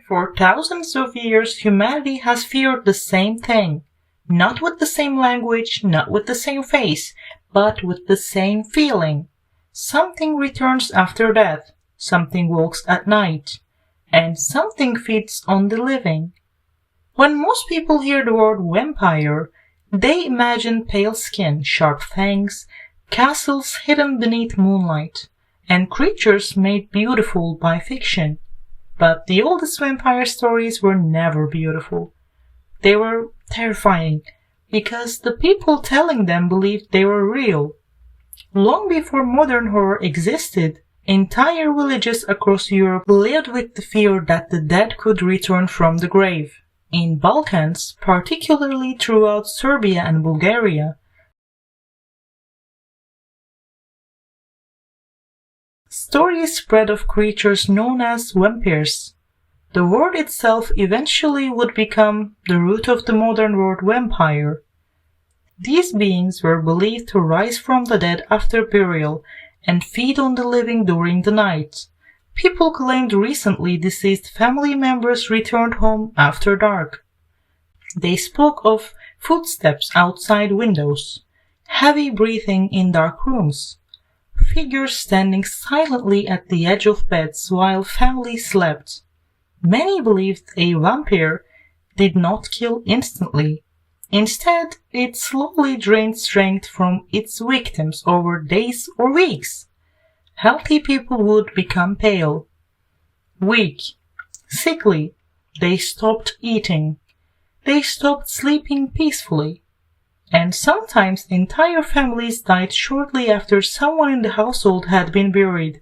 For thousands of years, humanity has feared the same thing. Not with the same language, not with the same face, but with the same feeling. Something returns after death, something walks at night, and something feeds on the living. When most people hear the word vampire, they imagine pale skin, sharp fangs, castles hidden beneath moonlight, and creatures made beautiful by fiction. But the oldest vampire stories were never beautiful. They were terrifying, because the people telling them believed they were real. Long before modern horror existed, entire villages across Europe lived with the fear that the dead could return from the grave. In Balkans, particularly throughout Serbia and Bulgaria, stories spread of creatures known as vampirs. The word itself eventually would become the root of the modern word vampire. These beings were believed to rise from the dead after burial and feed on the living during the night. People claimed recently deceased family members returned home after dark. They spoke of footsteps outside windows, heavy breathing in dark rooms, figures standing silently at the edge of beds while families slept. Many believed a vampire did not kill instantly. Instead, it slowly drained strength from its victims over days or weeks. Healthy people would become pale, weak, sickly. They stopped eating. They stopped sleeping peacefully. And sometimes entire families died shortly after someone in the household had been buried.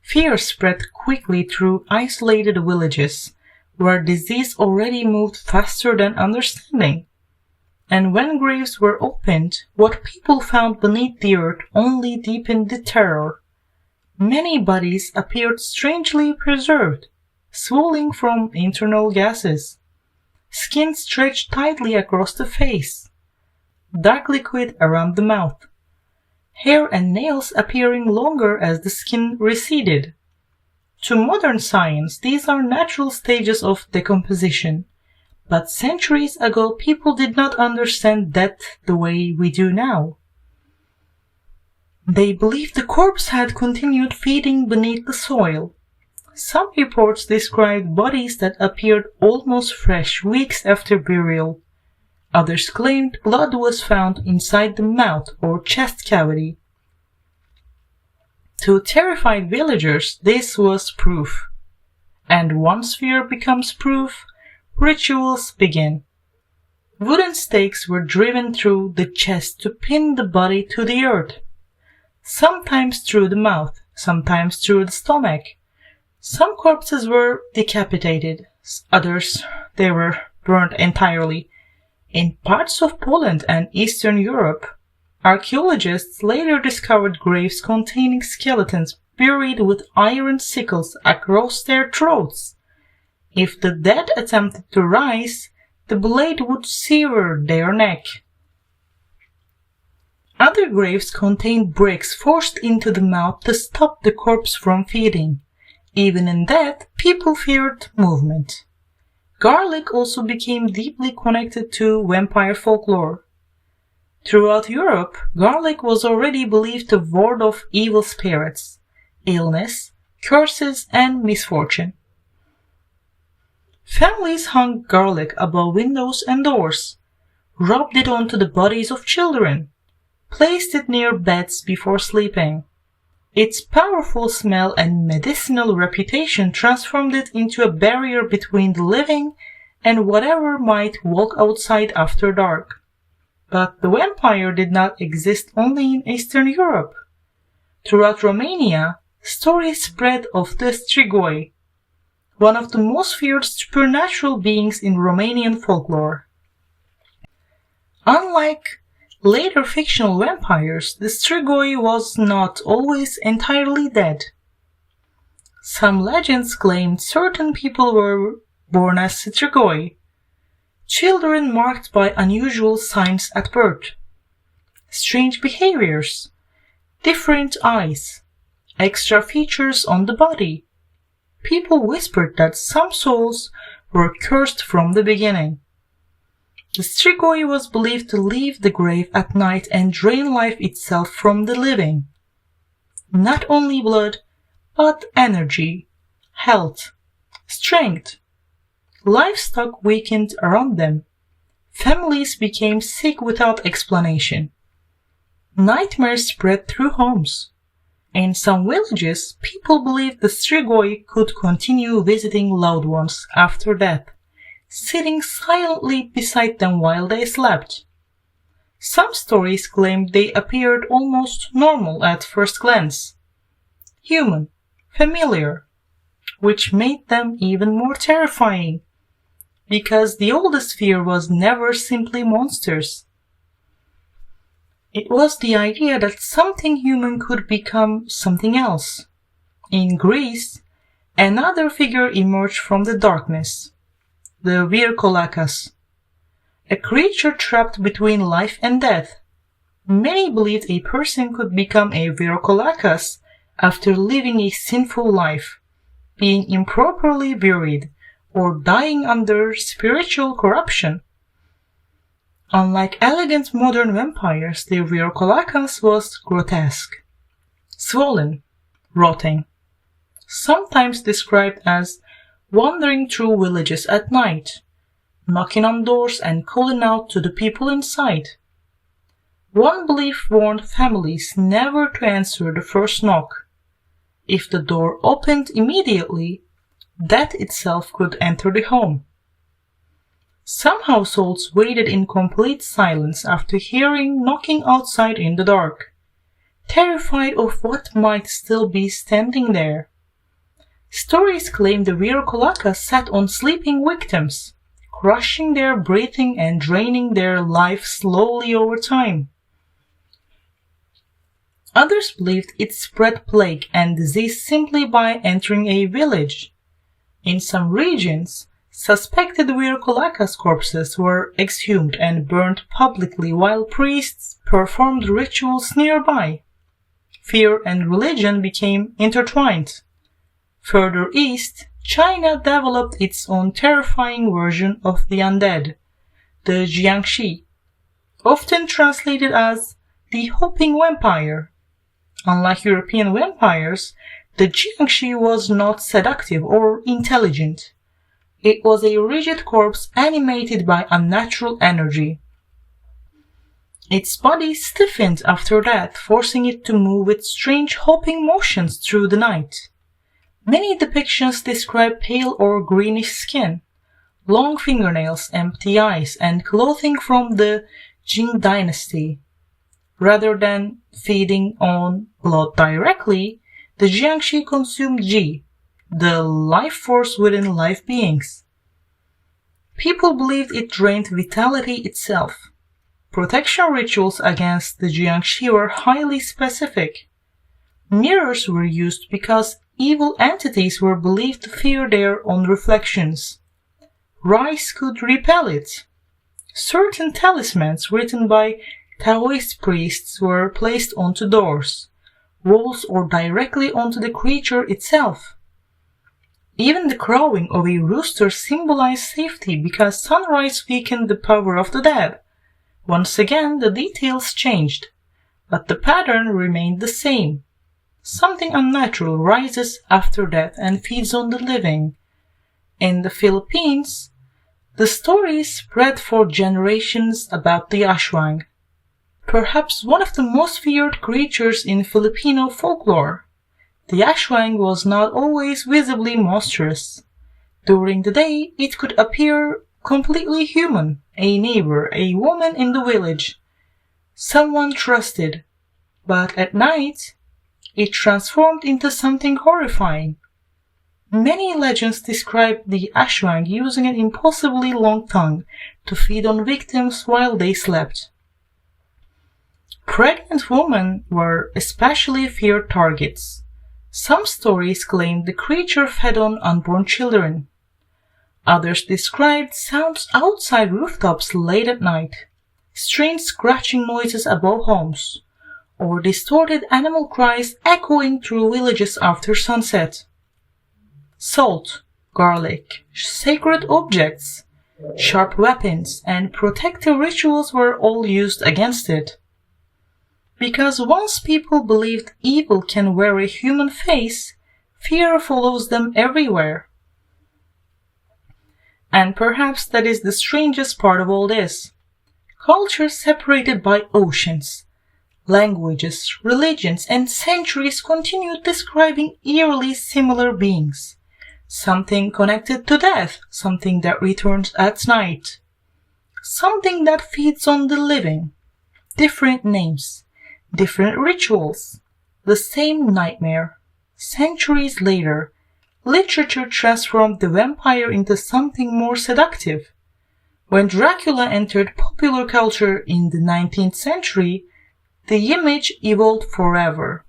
Fear spread quickly through isolated villages, where disease already moved faster than understanding. And when graves were opened, what people found beneath the earth only deepened the terror. Many bodies appeared strangely preserved, swelling from internal gases. Skin stretched tightly across the face, dark liquid around the mouth, hair and nails appearing longer as the skin receded. To modern science, these are natural stages of decomposition. But centuries ago, people did not understand death the way we do now. They believed the corpse had continued feeding beneath the soil. Some reports described bodies that appeared almost fresh weeks after burial. Others claimed blood was found inside the mouth or chest cavity. To terrified villagers, this was proof. And once fear becomes proof, rituals begin. Wooden stakes were driven through the chest to pin the body to the earth, sometimes through the mouth, sometimes through the stomach. Some corpses were decapitated, others they were burned entirely. In parts of Poland and Eastern Europe, archaeologists later discovered graves containing skeletons buried with iron sickles across their throats. If the dead attempted to rise, the blade would sever their neck. Other graves contained bricks forced into the mouth to stop the corpse from feeding. Even in death, people feared movement. Garlic also became deeply connected to vampire folklore. Throughout Europe, garlic was already believed to ward off evil spirits, illness, curses, and misfortune. Families hung garlic above windows and doors, rubbed it onto the bodies of children, placed it near beds before sleeping. Its powerful smell and medicinal reputation transformed it into a barrier between the living and whatever might walk outside after dark. But the vampire did not exist only in Eastern Europe. Throughout Romania, stories spread of the Strigoi, one of the most feared supernatural beings in Romanian folklore. Unlike later fictional vampires, the Strigoi was not always entirely dead. Some legends claimed certain people were born as Strigoi, children marked by unusual signs at birth, strange behaviors, different eyes, extra features on the body, people whispered that some souls were cursed from the beginning. The Strigoi was believed to leave the grave at night and drain life itself from the living. Not only blood, but energy, health, strength. Livestock weakened around them. Families became sick without explanation. Nightmares spread through homes. In some villages, people believed the Strigoi could continue visiting loved ones after death, sitting silently beside them while they slept. Some stories claimed they appeared almost normal at first glance, human, familiar, which made them even more terrifying, because the oldest fear was never simply monsters. It was the idea that something human could become something else. In Greece, another figure emerged from the darkness, the Vrykolakas, a creature trapped between life and death. Many believed a person could become a Vrykolakas after living a sinful life, being improperly buried, or dying under spiritual corruption. Unlike elegant modern vampires, the Vrykolakas was grotesque, swollen, rotting, sometimes described as wandering through villages at night, knocking on doors and calling out to the people inside. One belief warned families never to answer the first knock. If the door opened immediately, death itself could enter the home. Some households waited in complete silence after hearing knocking outside in the dark, terrified of what might still be standing there. Stories claim the Vrykolakas sat on sleeping victims, crushing their breathing and draining their life slowly over time. Others believed it spread plague and disease simply by entering a village. In some regions, suspected Vrykolakas corpses were exhumed and burned publicly while priests performed rituals nearby. Fear and religion became intertwined. Further east, China developed its own terrifying version of the undead, the Jiangshi, often translated as the hoping vampire. Unlike European vampires, the Jiangshi was not seductive or intelligent. It was a rigid corpse animated by unnatural energy. Its body stiffened after death, forcing it to move with strange hopping motions through the night. Many depictions describe pale or greenish skin, long fingernails, empty eyes, and clothing from the Jin dynasty. Rather than feeding on blood directly, the Jiangshi consumed Ji, the life force within live beings. People believed it drained vitality itself. Protection rituals against the Jiangshi were highly specific. Mirrors were used because evil entities were believed to fear their own reflections. Rice could repel it. Certain talismans written by Taoist priests were placed onto doors, walls, or directly onto the creature itself. Even the crowing of a rooster symbolized safety because sunrise weakened the power of the dead. Once again, the details changed, but the pattern remained the same. Something unnatural rises after death and feeds on the living. In the Philippines, the stories spread for generations about the Aswang, perhaps one of the most feared creatures in Filipino folklore. The Aswang was not always visibly monstrous. During the day, it could appear completely human, a neighbor, a woman in the village, someone trusted. But at night, it transformed into something horrifying. Many legends describe the Aswang using an impossibly long tongue to feed on victims while they slept. Pregnant women were especially feared targets. Some stories claimed the creature fed on unborn children. Others described sounds outside rooftops late at night, strange scratching noises above homes, or distorted animal cries echoing through villages after sunset. Salt, garlic, sacred objects, sharp weapons, and protective rituals were all used against it. Because once people believed evil can wear a human face, fear follows them everywhere. And perhaps that is the strangest part of all this. Cultures separated by oceans, languages, religions, and centuries continued describing eerily similar beings. Something connected to death, something that returns at night, something that feeds on the living. Different names, different rituals, the same nightmare. Centuries later, literature transformed the vampire into something more seductive. When Dracula entered popular culture in the 19th century, the image evolved forever.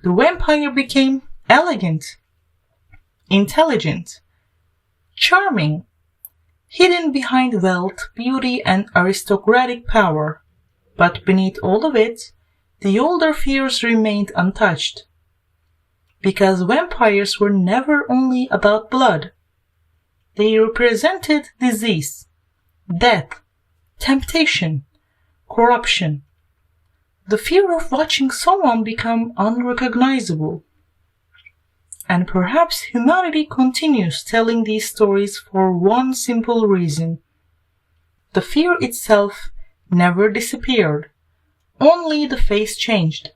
The vampire became elegant, intelligent, charming, hidden behind wealth, beauty, and aristocratic power. But beneath all of it, the older fears remained untouched. Because vampires were never only about blood. They represented disease, death, temptation, corruption. The fear of watching someone become unrecognizable. And perhaps humanity continues telling these stories for one simple reason. The fear itself never disappeared. Only the face changed.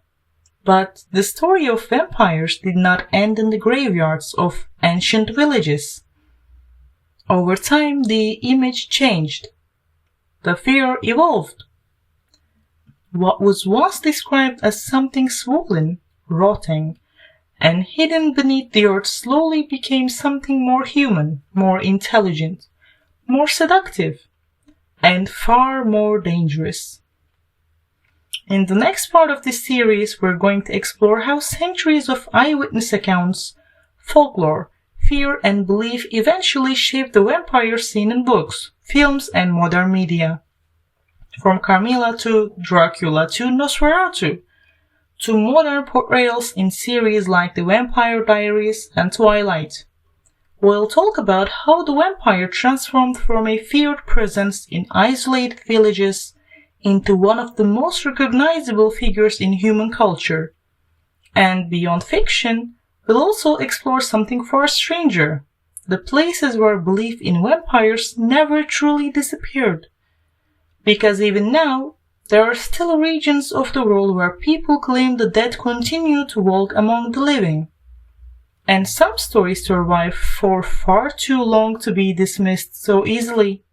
But the story of vampires did not end in the graveyards of ancient villages. Over time, the image changed. The fear evolved. What was once described as something swollen, rotting, and hidden beneath the earth slowly became something more human, more intelligent, more seductive, and far more dangerous. In the next part of this series, we're going to explore how centuries of eyewitness accounts, folklore, fear, and belief eventually shaped the vampire scene in books, films, and modern media. From Carmilla to Dracula to Nosferatu, to modern portrayals in series like The Vampire Diaries and Twilight. We'll talk about how the vampire transformed from a feared presence in isolated villages into one of the most recognizable figures in human culture. And beyond fiction, we'll also explore something far stranger, the places where belief in vampires never truly disappeared. Because even now, there are still regions of the world where people claim the dead continue to walk among the living. And some stories survive for far too long to be dismissed so easily.